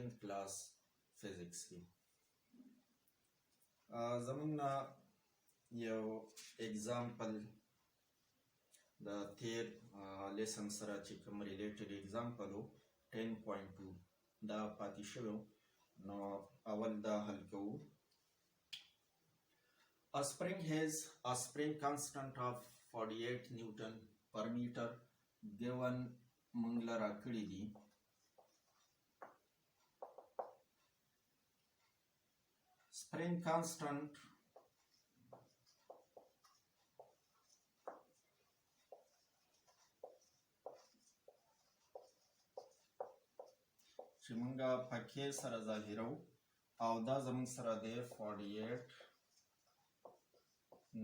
10th class physics की زمونږ یو एग्जाम्पल د تیر لیسن سره چې کوم ریلیټډ एग्जाम्पल و 10.2 دا پاتې شوی نو اول دا حل کوو. A spring has a spring constant of 48 Newton per meter given موږ له راکړي دي spring constant چې موږ پکې سره ظاهرو او دا زموږ سره دی 48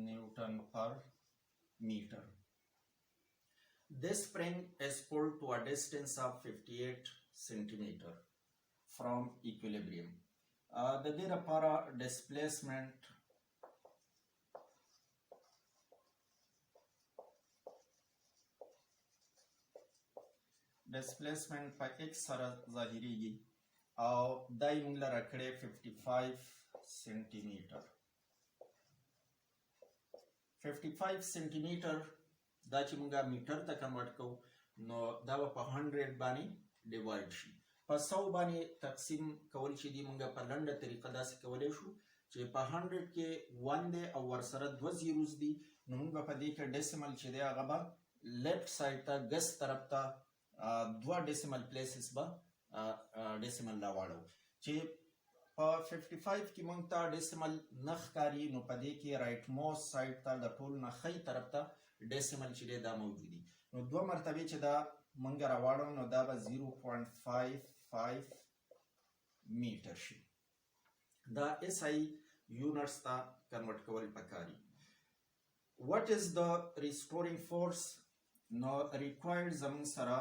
Newton per meter. This spring is pulled to a distance of 58 centimeter from equilibrium. د دې لپاره displacement په x سره ظاهریږي او دا یې موږ له راکړی 55 سنټیمیټر 55 سنټیمیټر دا چې موږ میټر ته کنورټ کوو نو دا به په 100 باندې ډیوایډ شي په 100 باندې تقسیم کول چې دی موږ په لنډه طریقه داسې کولی شو چې په 100 کې 1 دی او ورسره 2 زیروز دي نو موږ په دې کې ډیسیمل چې دی هغه به لیفټ سایډ ته ګس طرف ته 2 ډیسیمل پلیسز به ډیسیمل راواړو چې په 55 کې موږ ته ډیسیمل نه ښکاري نو په دې کې رایټ موست سایډ ته د ټول نه ښی طرف ته ډیسیمل چې دی دا موجود دي نو 2 مرتبې چې دا موږ راواړو نو دا به 0.55 میټر شي دا SI یونټس ته کنورټ کول پکاري. What is the restoring force نو required زموږ سره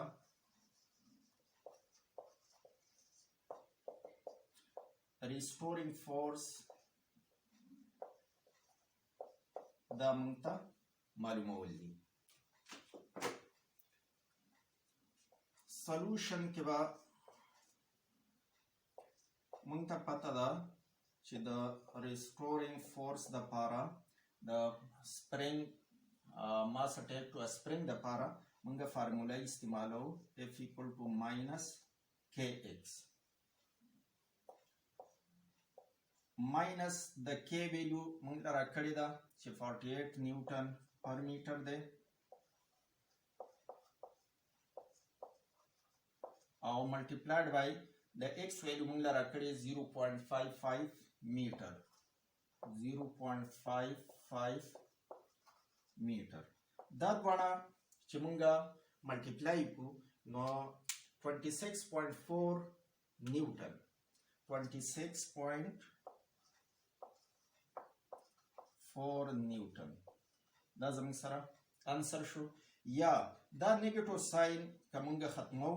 restoring force دا موږ ته معلومول دي. سولوشن کې به موږ ته پته ده چې د restoring force د پاره د spring mass attack to a spring د پاره موږ فارمولا استعمالو F equal to minus kx minus د k value موږ ته راکړی ده چې 48 نیوټن پر میټر دی او multiplied by د x value موږ له راکړی 0.55 میټر 0.55 میټر دا دواړه چې موږ ملټیپلای کړو نو 26.4 نیوټن 26.4 نیوټن دا زموږ سره انسر شو. یا دا نیگیټیو ساين کومه ختمو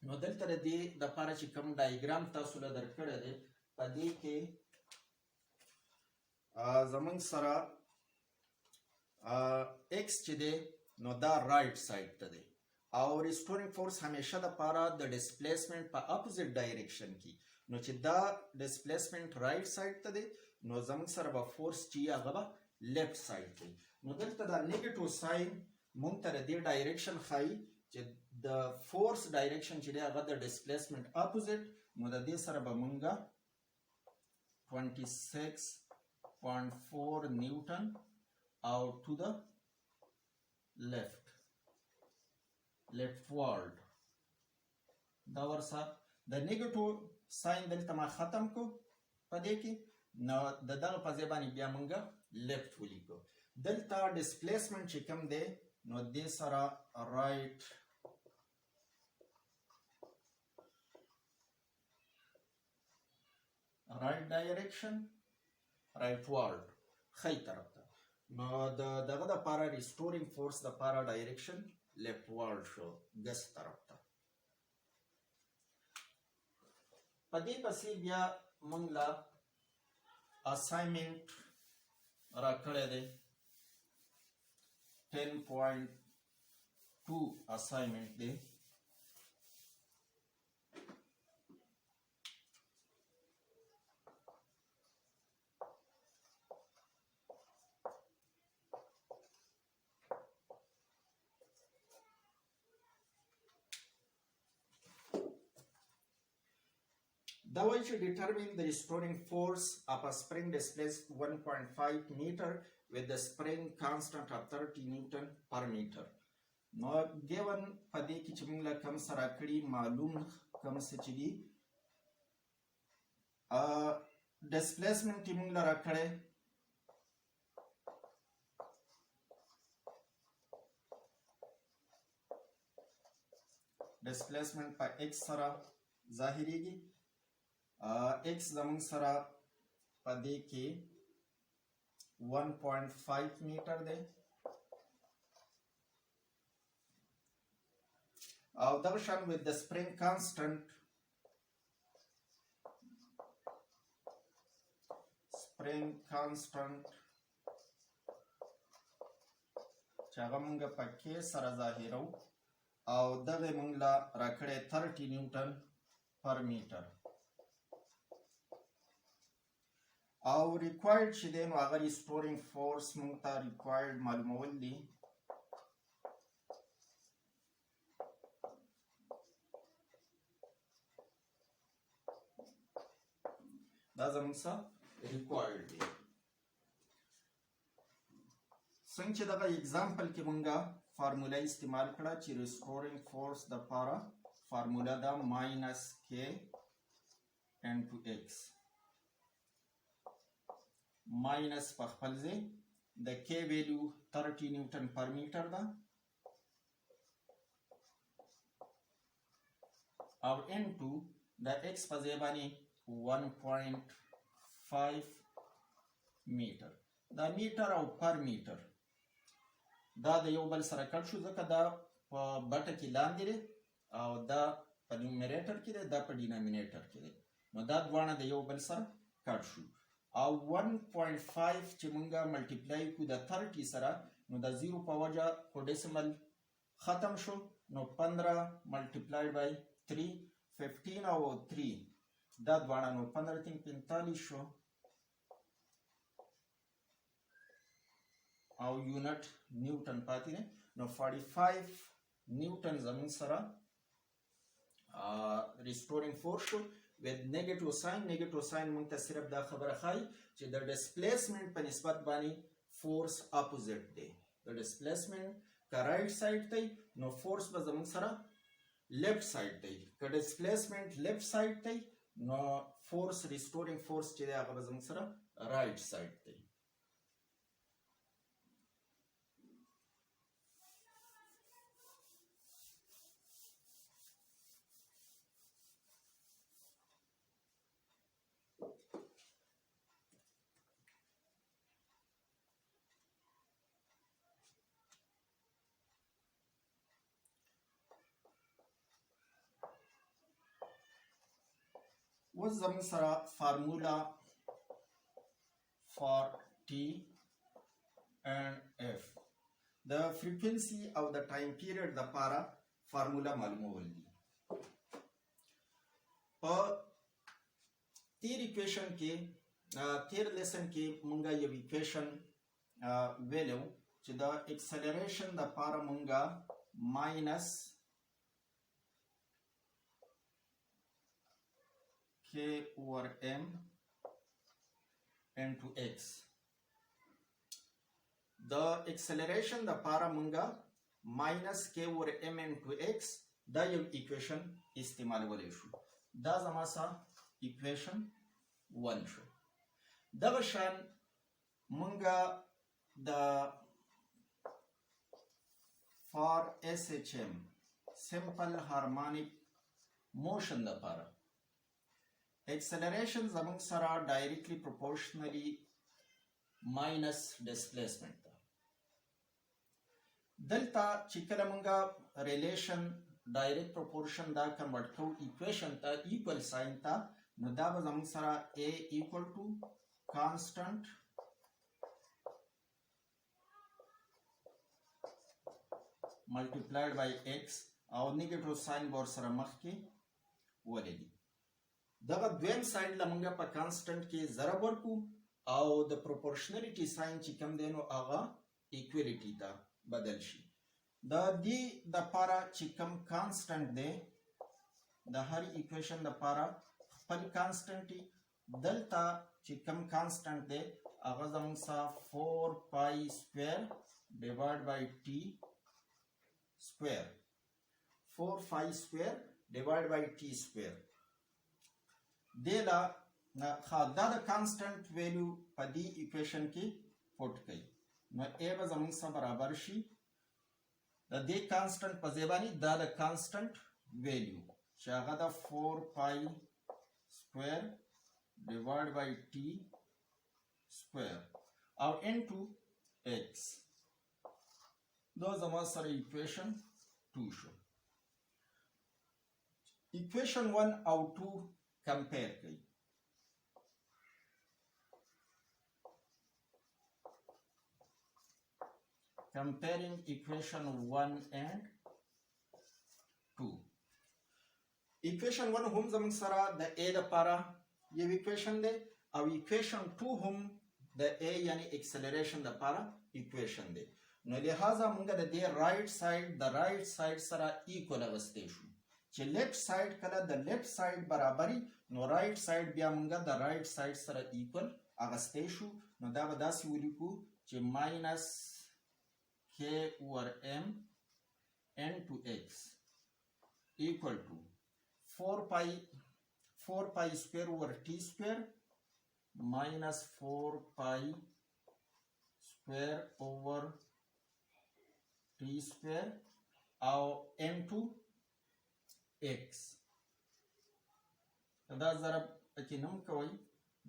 نو دلته د دې د لپاره چې کوم ډایګرام تاسو له درکړی دی په دې کې زموږ سره x چې دی نو دا رائټ سایډ ته دی او ریسټورینګ فورس همیشه د لپاره د ډیسپلیسمنت په اپوزیټ ډایرکشن کې نو چې دا ډیسپلیسمنت رائټ سایډ ته دی نو زموږ سره به فورس چې هغه به لیفټ سایډ دی نو دلته دا نیگیټیو ساين مونږ ته د دې ډایرکشن ښایي چې د فورس ډایرکشن چې دی هغه د ډیسپلیسمنت اپوزیټ نو د دې سره به مونږه 26.4 نیوټن او ټو د لیفټ دا ورسره د نیگیټیو ساين دلته ما ختم کو په دې کې نو د دغه په ځای باندې بیا مونږه لیفټ ولیکو دلته ډیسپلیسمنت چې کوم دی نو دې سره رائټ ډایرکشن رائټ ورډ خی طرف ته نو دغه د لپاره ریسټورینګ فورس د لپاره ډایرکشن لیفټ ورډ شو ګس طرف ته. په دې پسې بیا موږ له اساینمنت راکړی دی 10.2 assignment day دا وایي چې determine the restoring force of a spring displaced 1.5 meter with the spring constant of 30 Newton per meter. نو given په دې کې چې موږ له کوم سره کړي معلوم کوم څه چې دي displacement چې موږ له راکړی displacement په x سره ظاهریږي x زموږ سره په دې کې 1.5 میټر دی او دغه شان with the spring constant چې هغه موږ په کې سره ظاهرو او دغه موږ له راکړی 30 نیوټن پر میټر او required چې دی نو هغه restoring force موږ ته required معلومول دي دا زموږ څه required دي څنګه چې دغه اگزامپل کې مونږه فارموله استعمال کړه چې restoring force د پاره فارموله ده minus k into x minus په خپل ځای د k ویلیو 30 نیوټن پر میټر ده او into د x په ځای باندې 1.5 میټر دا میټر او پر میټر دا د یو بل سره کټ شو ځکه دا په بټه کې لاندې دی او دا په نیومریټر کې دی دا په ډینامینیټر کې دی نو دا دواړه د یو بل سره کټ شو او 1.5 چې مونږه ملټیپلای کړو د 30 سره نو د 0 په وجه خو ډیسیمل ختم شو نو 15 ملټیپلای بای 3 15 او 3 دا دواړه نو 15 3 45 شو او یونټ نیوټن پاتې دی نو 45 نیوټن زمون سره restoring force شو with negative sign مونږ ته صرف دا خبره ښایي چې د displacement په نسبت باندې force opposite دی د displacement که right side دی نو force به زمون سره left side دی که displacement left side دی نو force restoring force چې دی هغه به زمون سره right side دی اوس زموږ سره فارمولا for T and F د frequency او د time period د پاره فارمولا معلومول دي په تیر equation کې تیر لیسن کې مونږه یو equation ویلو چې د acceleration د پاره مونږه minus k over m into x the acceleration the para munga minus k over m into x da yau equation istimal wale shu da zama sa equation 1 shu da shan munga the for SHM simple harmonic motion the para acceleration زمونږ سره directly proportionally minus displacement ده دلته چې کله مونږه relation direct proportion دا convert کوو equation ته equal sign ته نو دا به زمونږ سره a equal to constant multiplied by x او negative sign به ورسره مخکې ولګي دغه دویم ساين لمونږه په کانستنت کې ضرب ورکو او د پروپورشنالټي ساين چې کوم دی نو هغه ایکوالټي ته بدل شي د دې د پاره چې کوم کانستنت دی د هر ایکویشن د پاره خپل کانسټنټ دلته چې کم کانسټنټ دی هغه زموږ سره 4 پای سکویر ډیوایډ بای ټي سکویر 4 پای سکویر ډیوایډ بای ټي سکویر دیلا دا د کانسټنټ ویلیو په دې ایکویشن کې پوټ کړئ نو ا به زموږ سره برابر شي د دې کانسټنټ په ځای باندې دا د کانسټنټ ویلیو چې هغه د 4 پای سکویر ډیوایډ بای ټي سکویر او انټو ایکس دا زما سره ایکویشن 2 شو ایکویشن 1 او 2 کمپیر کړئ comparing equation 1 and 2 equation 1 هم زموږ سره د a لپاره یو equation دی او equation 2 هم د a یعنی acceleration لپاره equation دی نو لہذا موږ د دې رائټ ساید د رائټ ساید سره ایکوال غوښتې شو چې لیفت ساید کله د لیفت ساید برابرۍ نو رائټ ساید بیا موږ د رائټ ساید سره ایکوال اغوښتې شو نو دا به داسې ولیکو چې ماینس k over m n to x equal to 4 pi square over t square minus 4 pi square over t square او n to x دا ضرب کې نوم کوي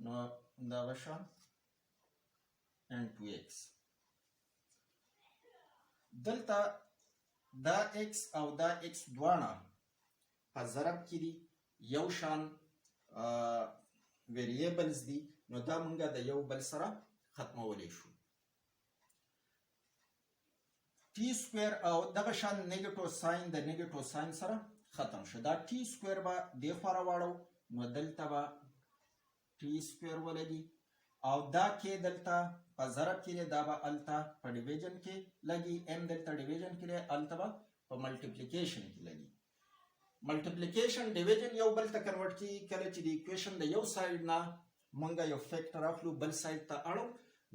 نو دا بشان n to x دلته دا x او دا x دواړه په ضرب کې دي یو شان ویریبلز دي نو دا موږ د یو بل سره ختمولی شو ټي سکویر او دغه شان نیگیټیو ساين د نیگیټیو ساين سره ختم شو دا ټي سکویر به دې خوا راواړو نو دلته به ټي سکویر ولګي او دا کې دلته په ضرب کې دا به الته په ډیویژن کې لګي ام دلته ډیویژن کې الته به په ملټیپلیکیشن کې لګي ملټیپلیکیشن ډیویژن یو بل ته کنورټ کی کله چې د ایکویشن د یو ساید نه مونږه یو فیکټر اخلو بل ساید ته اړو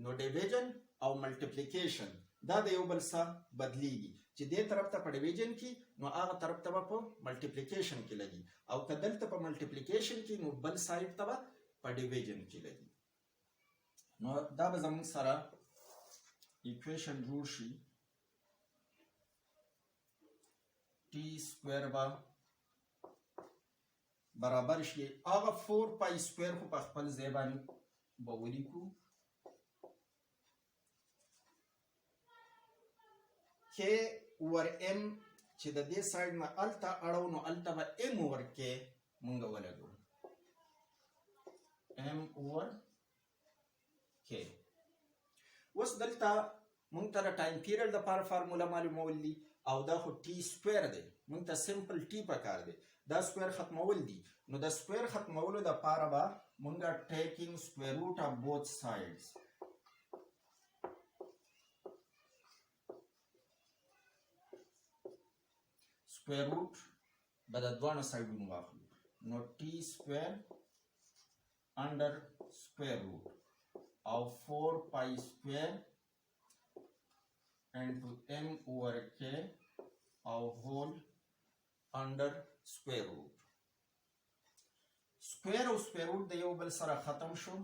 نو ډیویژن او ملټیپلیکیشن دا د یو بل سره بدلیږي چې دې طرف ته په ډیویژن کې نو هغه طرف ته په ملټیپلیکیشن کې لګي او کدلته په ملټیپلیکیشن کې نو بل ساید ته په ډیویژن کې لګي نو دا به زموږ سره ایکویشن جوړ شي ټي سکویر به برابر شي هغه 4 پای سکویر خو په خپل ځای باندې به ولیکو k اوور m چې د دې ساید نه الته اړو نو الته به m اوور k مونږ ولګو m اوور k اوس دلته مونږ ته د ټایم پیریډ لپاره فارموله معلومول دي او دا خو ټي سکویر دی مونږ ته سمپل ټي پکار دی دا سکویر ختمول دي نو د سکویر ختمولو لپاره به مونږه ټیکینګ سکویر روټ اف بوث سایډز سکویر روټ به د دوه سایډونو واخلو نو ټي سکویر انډر سکویر روټ او 4 پای سکویر into m over k او whole under square root square او square root د یو بل سره ختم شو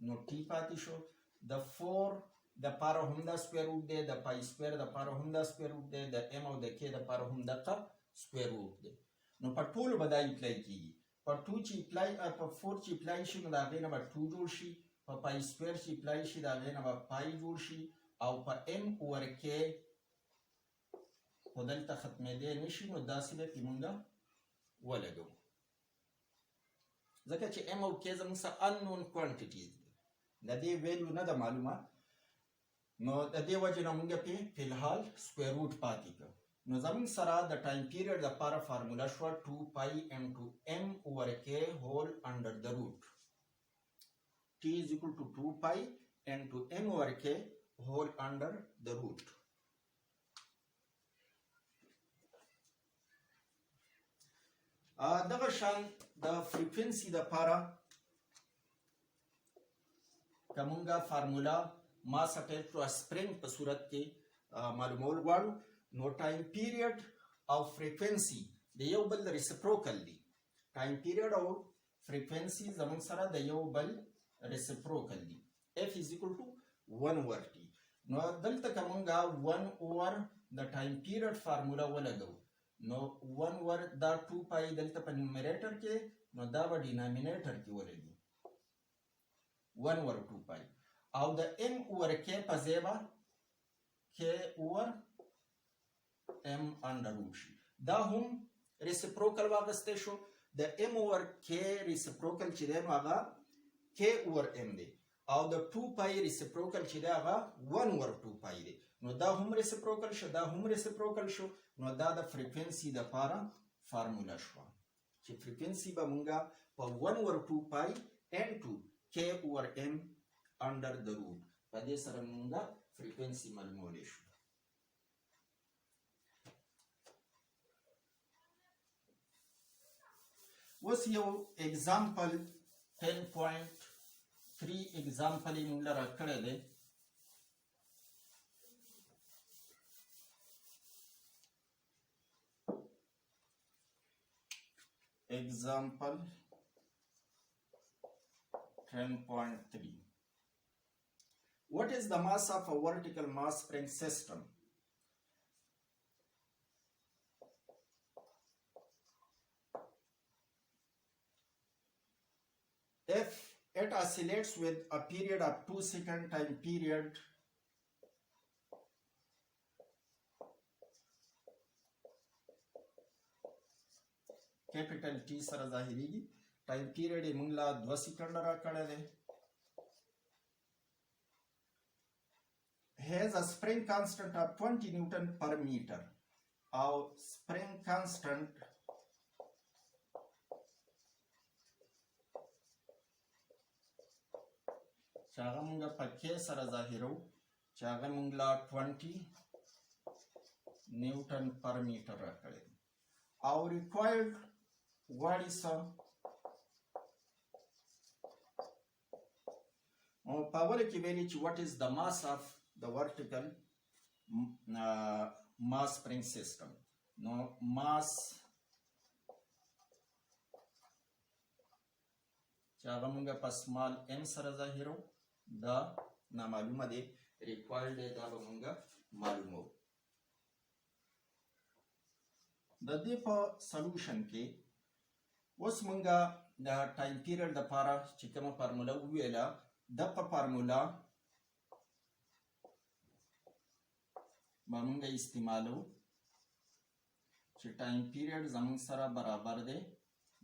نو t پاتې شو د 4 د پاره هم دا square root دی د پای سکویر د پاره هم دا square root دی د m او د k د پاره هم دا square root دی نو په ټول بدای اپلای کیږي په 2 چې اپلای په 4 چې اپلای شي نو دا غینه به 2 جوړ شي په پای سکویر چې اپلای شي دا غینه به پای جوړ شي او په m اوور k خودلته ختمېدی نشي نو داسې به پې مونږه ولګو ځکه چې m او k زموږ سره unknown quantities دي د دې ویلیو نه ده معلومه نو د دې وجې نه مونږ پې فی الحال سکویر روټ پاتې کړو نو زموږ سره د ټایم پیریډ لپاره فارموله شوه 2 پای into m اوور k هول انډر د روټ t is equal to 2 pi into m over k whole under the root دغه شان د فریکوینسي د پاره کومه فارمولا ما سټیټ کړو سپرینګ په صورت کې معلومول غواړو نو ټایم پیریډ او فریکوینسي د یو بل ریسپروکل دي ټایم پیریډ او فریکوینسي زموږ سره د یو بل ریسپروکل دي F is equal to 1 over T نو دلته کومه 1 over د ټایم پیریډ فارمولا ولګو نو 1 over دا 2 پای دلته په نومریټر کې نو دا به ډینامینیټر کې ولګي 1 over 2 پای او د m over k په ځای به k over m under root شي دا هم ریسپروکل واغسته شو د m over k ریسپروکل چې دی نو هغه k over m دی او د 2 پای ریسپروکل چې دی هغه 1 over 2 پای دی نو دا هم ریسپروکل شو دا هم ریسپروکل شو نو دا د فریکوینسي د لپاره فارمولا شو چې فریکوینسي به مونږه په 1 over 2 پای n2 k over m under the root په دې سره مونږه فریکوینسي معلومولی شو اوس یو اگزامپل 10.3 اگزامپل یې مونږ را کړی دی example 10.3 What is the mass of a vertical mass spring system? If it oscillates with a period of 2 second time period capital T سره ظاهریږي ټایم پیریډ یې موږ لا 2 سیکنډ را کړی دی has a spring constant of 20 Newton per meter او spring constant چې هغه موږ په کې سره ظاهرو چې هغه موږ لا 20 Newton per meter را کړی او required what is power equivalent to what is the mass of the vertical mass spring system no mass چاغه مونږه په سمال m سره ظاهرو دا نامعلومه دی required دا به مونږه معلومو د دې په سولوشن کې اوس مونږه د ټایم پیریډ لپاره چې کومه فارمولا وویله د په فارمولا به مونږه استعمالو چې ټایم پیریډ زموږ سره برابر دی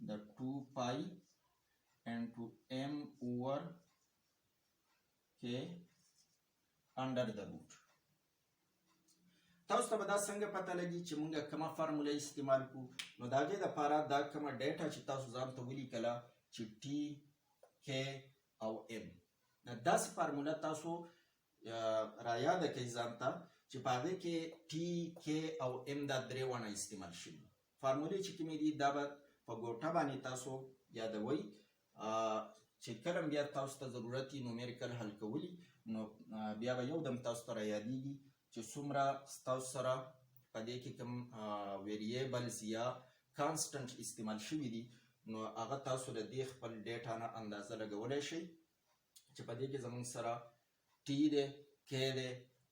د 2 پای into m over k under the root تاسو ته به دا څنګه پته لګي چې مونږ کومه فارمولا استعمال کوو نو د هغې دپاره دا کومه ډیټا چې تاسو ځان ته ولیکله چې ټي کې او ام داسې فارمولا تاسو رایاده کوئ ځان ته چې په هغې کې ټي کې او ام دا درې ونه استعمال شوي فارمولې چې کومې دي دا به په ګوټه باندې تاسو یادوئ چې کله بیا تاسو ته ضرورت وي نومیریکل حل کولی نو بیا به یو دم تاسو ته رایادېږي چې څومره ستاسو سره په دې کې کوم ویریبلز یا کانسټنټ استعمال شوي دي نو هغه تاسو د دې خپل ډیټا نه اندازه لګولی شئ چې په دې کې زموږ سره ټي دی کې دی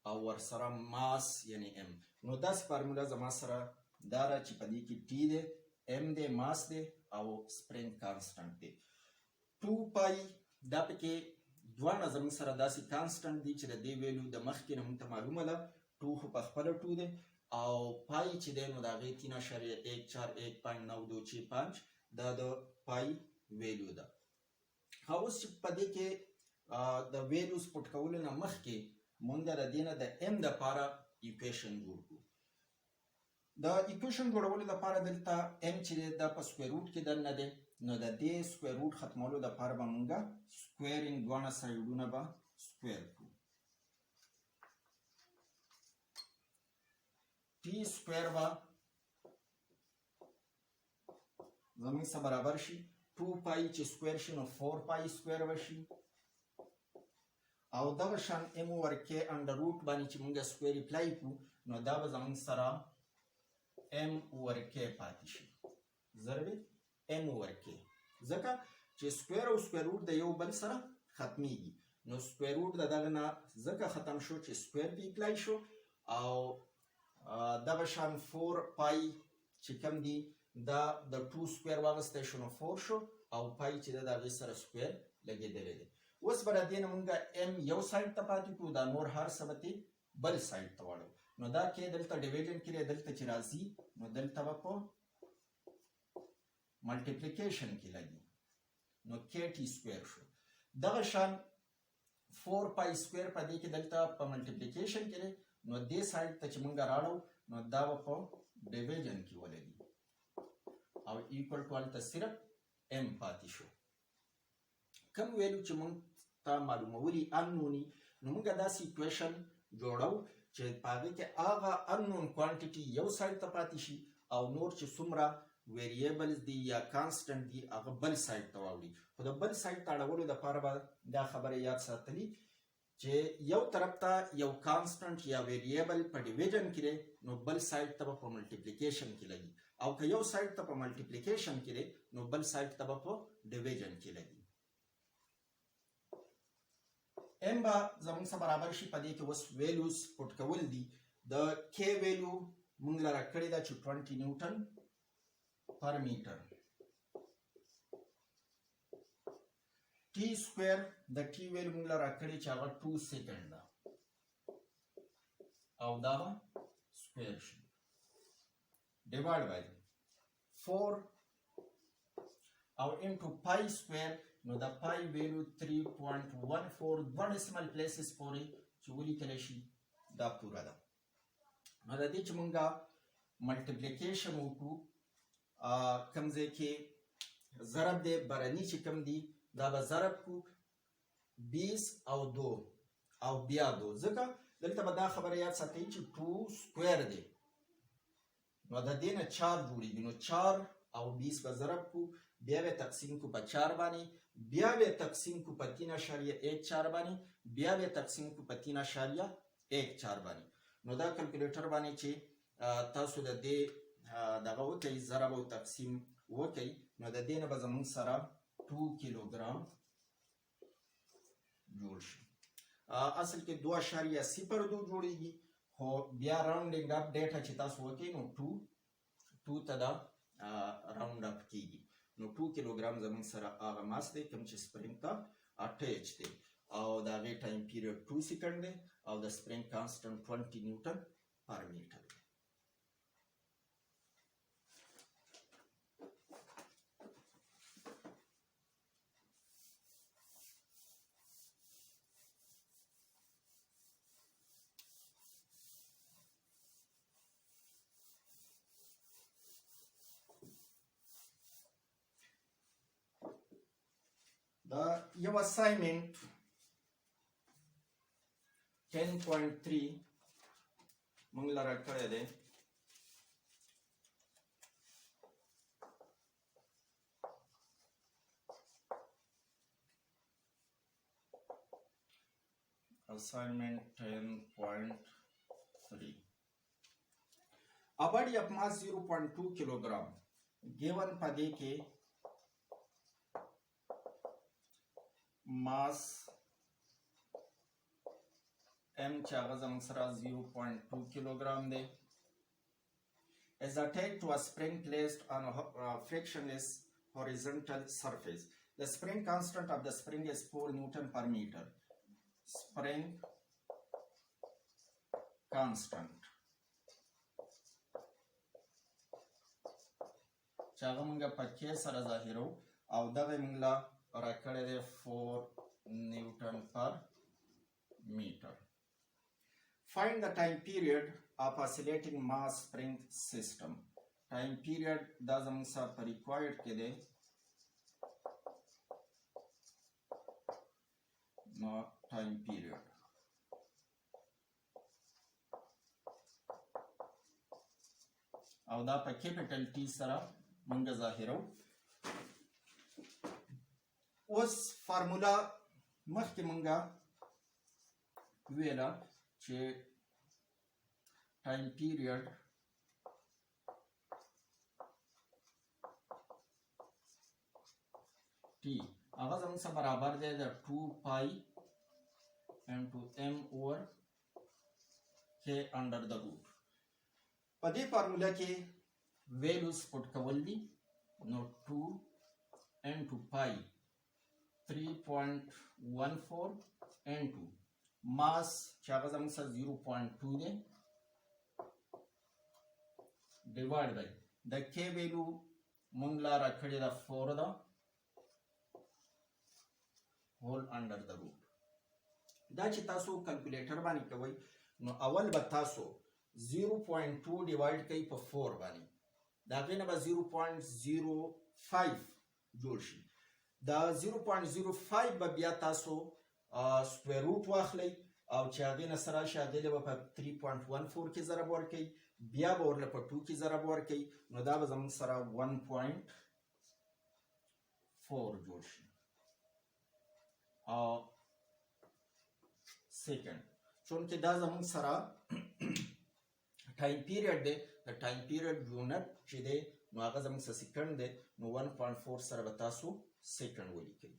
او ورسره ماس یعنی ام نو داسې فارمولا زما سره دا ده چې په دې کې ټي دی ام دی ماس دی او سپرینګ کانسټنټ دی 2 پای دا پکې دوه زموږ سره داسې کانسټنټ دي چې د دې ویلو د مخکې نه موږ ته معلومه ده 2 خو په خپله 2 دی او پای چې دی نو د هغې 3.14265 دا د پای ویلو ده اوس چې په دې کې د ویلوز پټ کولو نه مخکې مونږ د دې نه د ام دپاره ایکویشن جوړ کړو د ایکویشن جوړولو لپاره دلته ام چې دی دا په سکویر روټ کې دننه دی نو د دې سکویر روټ ختمولو لپاره به مونږ سکویرینګ دواړه سایډونه به سکویر کړو ټي سکویر به زموږ سره برابر شي 2 پای چې سکویر شي نو 4 پای سکویر وشي او دغه شان m اوور k انډر روټ باندې چې موږ سکویر اپلای کړو نو دا به زموږ سره m اوور k پاتې شي ضرب m اوور k ځکه چې سکویر او سکویر روټ د یو بل سره ختمیږي نو سکویر روټ د دغه نه ځکه ختم شو چې سکویر پې اپلای شو او دغه شان 4 پای چې کوم دي دا د 2 سکویر واغستی شو نو 4 شو او پای چې د هغې سره سکویر لګېدلی دی اوس به د دې نه مونږ ام یو سایډ ته پاتې کړو دا نور هر څه به ترې بل سایډ ته واړو نو دا کې دلته ډیویژن کې دی دلته چې راځي نو دلته به په ملټیپلیکیشن کې لګي نو کې ټي سکویر شو دغه شان 4 پای سکویر په دې کې دلته په ملټیپلیکیشن کې دی نو دې سایډ ته چې مونږ راړو نو دا به په ډیویژن کې ولګي او ایکوال ټو هلته صرف ام پاتې شو کوم ویلو چې مونږ ته معلومولي انوني نو مونږ داسې ایکویشن جوړو چې په هغې کې هغه انون کوانټیټي یو سایډ ته پاتې شي او نور چې څومره ویریبلز دي یا کانسټنټ دي هغه بل سایډ ته واوړي خو د بل سایډ ته اړولو دپاره به دا خبره یاد ساتلي چې یو طرف ته یو کانسټنټ یا ویریبل په ډیویژن کې دی نو بل سایډ ته به په ملټیپلیکیشن کې لګي او که یو سایډ ته په ملټیپلیکیشن کې دی نو بل سایډ ته به په ډیویژن کې لګي ام به زموږ سره برابر شي په دې کې اوس ویلوز پټ کول دي د کې ویلو موږ له راکړې ده چې 20 نیوټن پر میټر ټي سکویر د ټي ویلو موږ له راکړې چې هغه 2 سیکنډ ده او دا به سکویر شي ډیوایډ بای 4 او انټو پای سکویر نو د پای ویلو 3.14 دوه ډیسیمل پلیسز پورې چې ولیکلی شي دا پوره ده نو د دې چې مونږ ملټیپلیکیشن وکړو کوم ځای کې ضرب دی برني چې کوم دي دا به ضرب کړو 20 او 2 او بیا 2 ځکه دلته به دا خبره یاد ساتئ چې 2 سکویر دی نو د دې نه 4 جوړېږي نو 4 او 20 به ضرب کړو بیا به تقسیم کو په 4 باندې بیا به تقسیم کو په 3.14 باندې بیا به تقسیم کو په 3.14 باندې نو دا کلکولیټر باندې چې تاسو د دې دغه وکړئ ضرب او تقسیم وکړئ نو د دې نه به زموږ سره 2 کیلوګرام جوړ شي اصل کې 2.02 جوړیږي خو بیا راونډینګ اپ ډیټا چې تاسو وکړئ نو 2 ته دا راونډ اپ کیږي نو 2 کیلوګرام زموږ سره هغه ماس دی کوم چې سپرینګ ته اټیچ دی او د هغې ټایم پیریډ 2 سیکنډ دی او د سپرینګ کانسټنټ 20 نیوټن پر میټر دی دا یو اساینمنت 10.3 موږ لره کړی دی assignment 10.3 a body of mass 0.2 kilogram given په دې کې mass m چې هغه زموږ سره 0.2 کیلوګرام دی is attached to a spring placed on a frictionless horizontal surface. The spring constant of the spring is 4 Newton per meter. Spring constant چې هغه موږ په کې سره ظاهرو او دغه موږ له راکړی دی 4 نیوټن پر میټر. Find the time period of oscillating mass spring system. Time period دا زموږ سره په ریکوایرډ کې دی نو time period او دا په کیپیټل ټي سره موږ ظاهرو اوس فارمولا مخکې مونږه ویله چې ټایم پیریډ टी هغه زموږ سره برابر دی د 2 پای انټو m اوور k انډر د روټ. په دې فارمولا کې ویلوز پټ کول دي نو 2 انټو پای 3.14 انټو ماس چې هغه زموږ سره 0.2 دی ډیوایډ بای د k ویلو مونږ لا راکړې ده 4 ده هول انډر د روټ. دا چې تاسو کلکولیټر باندې کوئ نو اول به تاسو 0.2 ډیوایډ کوئ په 4 باندې د هغې نه به 0.05 جوړ شي. دا 0.05 به بیا تاسو سکویر روټ واخلئ او چې هغې نه سره راشي هغې له به په 3.14 کې ضرب ورکوئ بیا به ورله په 2 کې ضرب ورکوئ نو دا به زموږ سره 1.4 جوړ شي سیکنډ. چونکې دا زموږ سره ټایم پیریډ دی د ټایم پیریډ یونټ چې دی نو هغه زموږ سره سیکنډ دی نو 1.4 سره به تاسو سیکنډ ولیکئ.